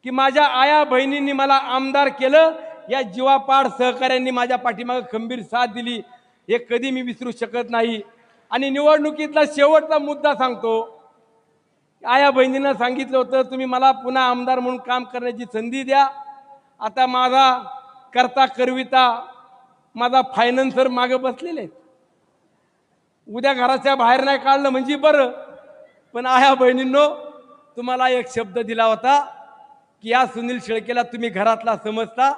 की माझ्या आया बहिणींनी मला आमदार केलं, या जीवापाड सहकाऱ्यांनी माझ्या पाठीमागे खंबीर साथ दिली, हे कधी मी विसरू शकत नाही। आणि निवडणुकीतला शेवटचा मुद्दा सांगतो, आया बहिणींना सांगितलं होतं तुम्ही मला पुन्हा आमदार म्हणून काम करण्याची संधी द्या। आता माझा करता करविता माझा फायनान्सर मागे बसलेले आहेत, उद्या घराच्या बाहेर नाही काढलं म्हणजे बरं। पण आया बहिणींनो, तुम्हाला एक शब्द दिला होता की या सुनील शेळकेला तुम्ही घरातला समजता,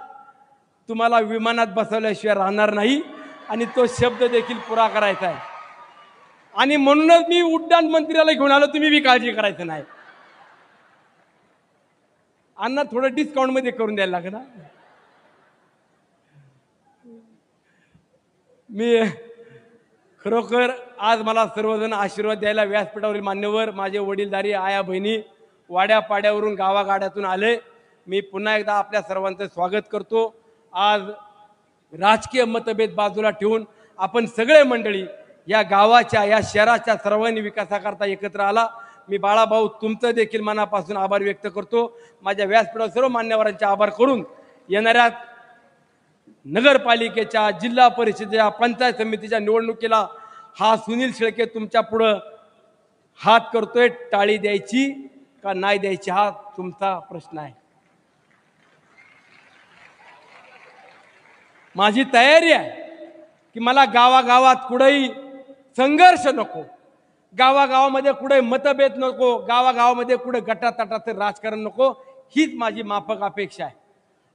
तुम्हाला विमानात बसवल्याशिवाय राहणार नाही, आणि तो शब्द देखील पुरा करायचा आहे। आणि म्हणूनच मी उड्डाण मंत्र्याला घेऊन आलो, तुम्ही बी काळजी करायचं नाही। अण्णा थोडं डिस्काउंट मध्ये करून द्यायला लागेल ना। मी खरोखर आज मला सर्वजण आशीर्वाद द्यायला व्यासपीठावरील मान्यवर, माझे वडीलधारी आया बहिणी वाड्यापाड्यावरून गावागाड्यातून आले, मी पुन्हा एकदा आपल्या सर्वांचं स्वागत करतो। आज राजकीय मतभेद बाजूला ठेवून आपण सगळे मंडळी या गावाच्या या शहराच्या सर्वांनी विकासाकरता एकत्र आला। मी बाळाभाऊ तुमचं देखील मनापासून आभार व्यक्त करतो। माझ्या व्यासपीठावर सर्व मान्यवरांचे आभार करून येणाऱ्या नगरपालिकेच्या, जिल्हा परिषदेच्या, पंचायत समितीच्या निवडणुकीला हा सुनील शेळके तुमच्या पुढे हात करतोय, टाळी द्यायची का नाही द्यायची हा तुमचा प्रश्न आहे। माझी तयारी आहे की मला गावागावात कुठेही संघर्ष नको, गावागावामध्ये कुठे मतभेद नको, गावागावामध्ये कुठे गटातटाचं राजकारण नको, हीच माझी माफक अपेक्षा आहे।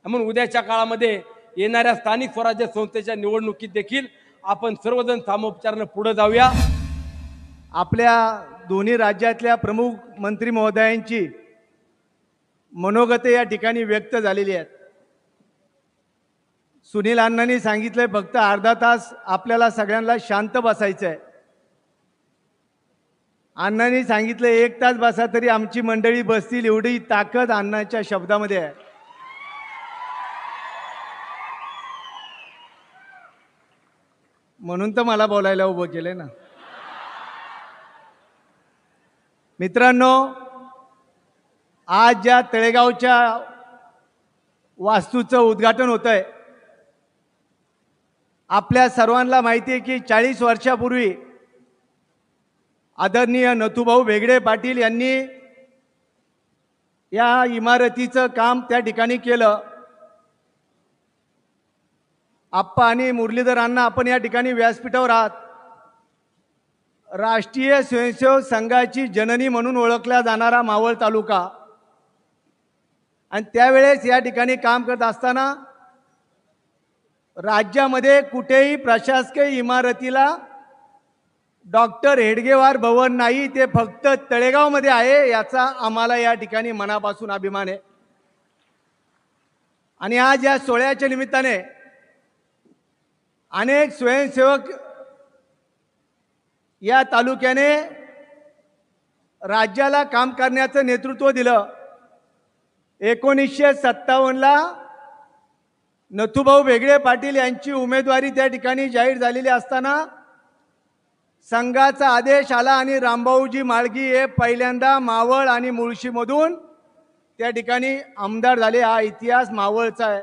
म्हणून उद्याच्या काळामध्ये येणाऱ्या स्थानिक स्वराज्य संस्थेच्या निवडणुकीत देखील आपण सर्वजण सामोपचाराने पुढे जाऊया। आपल्या दोन्ही राज्यातल्या प्रमुख मंत्री महोदयांची मनोगते या ठिकाणी व्यक्त झालेली आहेत। सुनील अण्णांनी सांगितलंय फक्त अर्धा तास आपल्याला सगळ्यांना शांत बसायचं आहे। अण्णांनी सांगितलं 1 तास बसा तरी आमची मंडळी बसतील, एवढी ताकद अण्णांच्या शब्दामध्ये आहे। म्हणून तर मला बोलायला उभं केलंय ना। मित्रांनो, आज ज्या तळेगावच्या वास्तूचं उद्घाटन होत आहे, आपल्या सर्वांना माहिती आहे की 40 वर्षापूर्वी आदरणीय नथुभाऊ वेगळे पाटील यांनी या इमारतीचं काम त्या ठिकाणी केलं। आप्पा आणि मुरलीधर अण्णा, आपण या ठिकाणी व्यासपीठावर आहात। राष्ट्रीय स्वयंसेवक संघाची जननी म्हणून ओळखला जाणारा मावळ तालुका, आणि त्यावेळेस या ठिकाणी काम करत असताना राज्यामध्ये कुठेही प्रशासकीय इमारतीला डॉक्टर हेडगेवार भवन नाही, ते फक्त तळेगावमध्ये आहे, याचा आम्हाला या ठिकाणी मनापासून अभिमान आहे। आणि आज या सोहळ्याच्या निमित्ताने अनेक स्वयंसेवक या तालुक्याने राज्याला काम करण्याचं नेतृत्व दिलं। 1957 ला नथुभाऊ वेगळे पाटील यांची उमेदवारी त्या ठिकाणी जाहीर झालेली असताना संघाचा आदेश आला आणि रामभाऊजी माळगी हे पहिल्यांदा मावळ आणि मुळशीमधून त्या ठिकाणी आमदार झाले। हा इतिहास मावळचा आहे।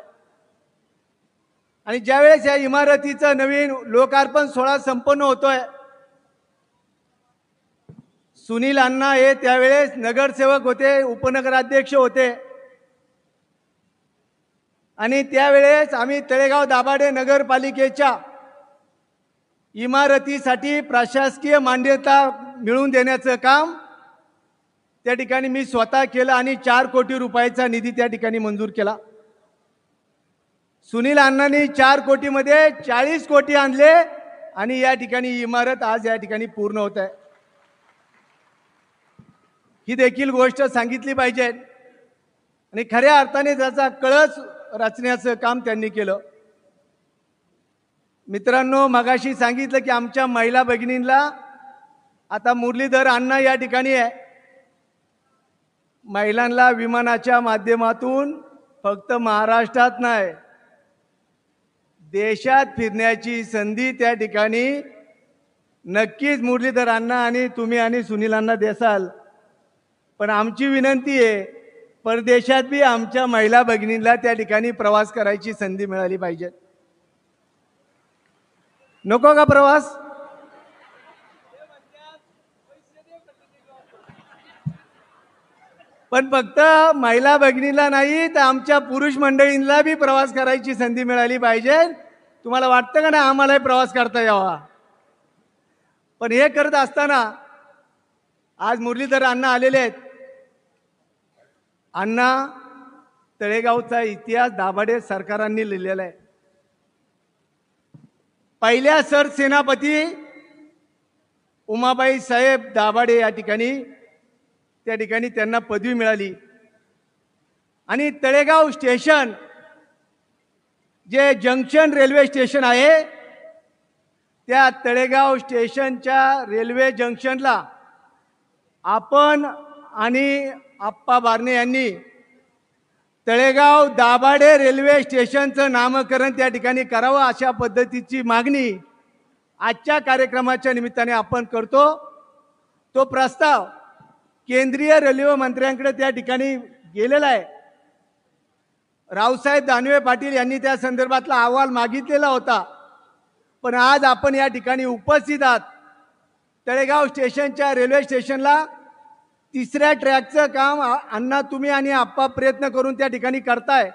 आणि ज्यावेळेस या इमारतीचं नवीन लोकार्पण सोहळा संपन्न होतोय, सुनील अण्णा हे त्यावेळेस नगरसेवक होते, उपनगराध्यक्ष होते, आणि त्यावेळेस आम्ही तळेगाव दाभाडे नगरपालिकेच्या इमारतीसाठी प्रशासकीय मान्यता मिळवून देण्याचं काम त्या ठिकाणी मी स्वतः केलं आणि 4 कोटी रुपयाचा निधी त्या ठिकाणी मंजूर केला। सुनील अण्णांनी 4 कोटीमध्ये 40 कोटी आणले आणि या ठिकाणी इमारत आज या ठिकाणी पूर्ण होत आहे। ही देखील गोष्ट सांगितली पाहिजे, आणि खऱ्या अर्थाने त्याचा कळस रचण्याचं काम त्यांनी केलं। मित्रांनो, मगाशी सांगितलं की आमच्या महिला भगिनींना आता मुरलीधर अण्णा या ठिकाणी आहे, महिलांना विमानाच्या माध्यमातून फक्त महाराष्ट्रात नाही देशात फिरण्याची संधी त्या ठिकाणी नक्कीच मुरलीधर अण्णा आणि तुम्ही आणि सुनील अण्णा देसाल। पण आमची विनंती आहे, परदेशात बी आमच्या महिला भगिनींना त्या ठिकाणी प्रवास करायची संधी मिळाली पाहिजे. नको का प्रवास? पण फक्त महिला भगिनीला नाही तर आमच्या पुरुष मंडळींना बी प्रवास करायची संधी मिळाली पाहिजे. तुम्हाला वाटतं का ना आम्हालाही प्रवास करता यावा? पण हे करत असताना आज मुरलीधर अण्णा आलेले आहेत. अण्णा तळेगावचा इतिहास दाभाडे सरकारांनी लिहिलेला आहे. पहिल्या सरसेनापती उमाबाई साहेब दाभाडे या ठिकाणी त्या ठिकाणी त्यांना पदवी मिळाली. आणि तळेगाव स्टेशन जे जंक्शन रेल्वे स्टेशन आहे त्या तळेगाव स्टेशनच्या रेल्वे जंक्शनला आपण आणि आप्पा बारणे यांनी तळेगाव दाभाडे रेल्वे स्टेशनचं नामकरण त्या ठिकाणी करावं अशा पद्धतीची मागणी आजच्या कार्यक्रमाच्या निमित्ताने आपण करतो. तो प्रस्ताव केंद्रीय रेल्वे मंत्र्यांकडे त्या ठिकाणी गेलेला आहे. रावसाहेब दानवे पाटील यांनी त्या संदर्भातला अहवाल मागितलेला होता. पण आज आपण या ठिकाणी उपस्थित आहात. तळेगाव स्टेशनच्या रेल्वे स्टेशनला तिसऱ्या ट्रॅकचं काम अण्णा तुम्ही आणि आप्पा प्रयत्न करून त्या ठिकाणी करताय.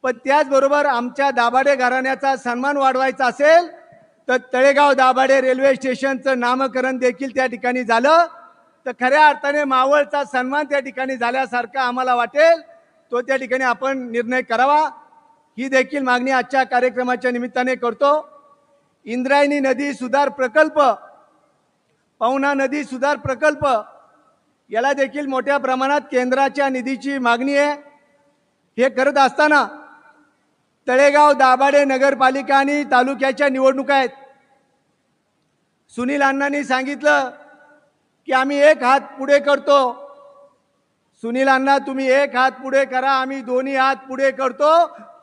पण त्याचबरोबर आमच्या दाभाडे घराण्याचा सन्मान वाढवायचा असेल तर तळेगाव दाभाडे रेल्वे स्टेशनचं नामकरण देखील त्या ठिकाणी झालं तर खऱ्या अर्थाने मावळचा सन्मान त्या ठिकाणी झाल्यासारखं आम्हाला वाटेल. तो त्या ठिकाणी आपण निर्णय करावा ही देखील मागणी आजच्या कार्यक्रमाच्या निमित्ताने करतो. इंद्रायणी नदी सुधार प्रकल्प, पवना नदी सुधार प्रकल्प याला देखील मोठ्या प्रमाणात केंद्राच्या निधीची मागणी आहे. हे करत असताना तळेगाव दाभाडे नगरपालिका आणि तालुक्याच्या निवडणुका आहेत. सुनील अण्णांनी सांगितलं की आम्ही एक हात पुढे करतो. सुनील अण्णा तुम्ही एक हात पुढे करा, आम्ही दोन्ही हात पुढे करतो.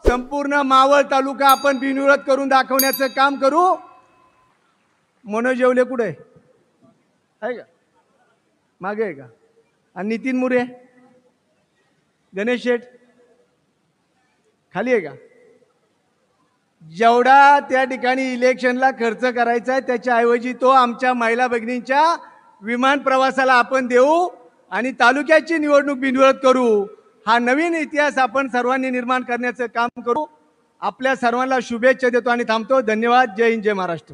संपूर्ण मावळ तालुका आपण बिनविरोध करून दाखवण्याचं काम करू. मनोज येवले कुठे आहे का? मागे आहे का? आणि नितीन मुरे, गणेश शेठ खाली आहे का? जेवढा त्या ठिकाणी इलेक्शनला खर्च करायचा आहे त्याच्याऐवजी तो आमच्या महिला भगिनींच्या विमान प्रवासाला आपण देऊ आणि तालुक्याची निवडणूक बिनविरोध करू. हा नवीन इतिहास आपण सर्वांनी निर्माण करण्याचं काम करू. आपल्या सर्वांना शुभेच्छा देतो आणि थांबतो. धन्यवाद. जय हिंद, जय महाराष्ट्र.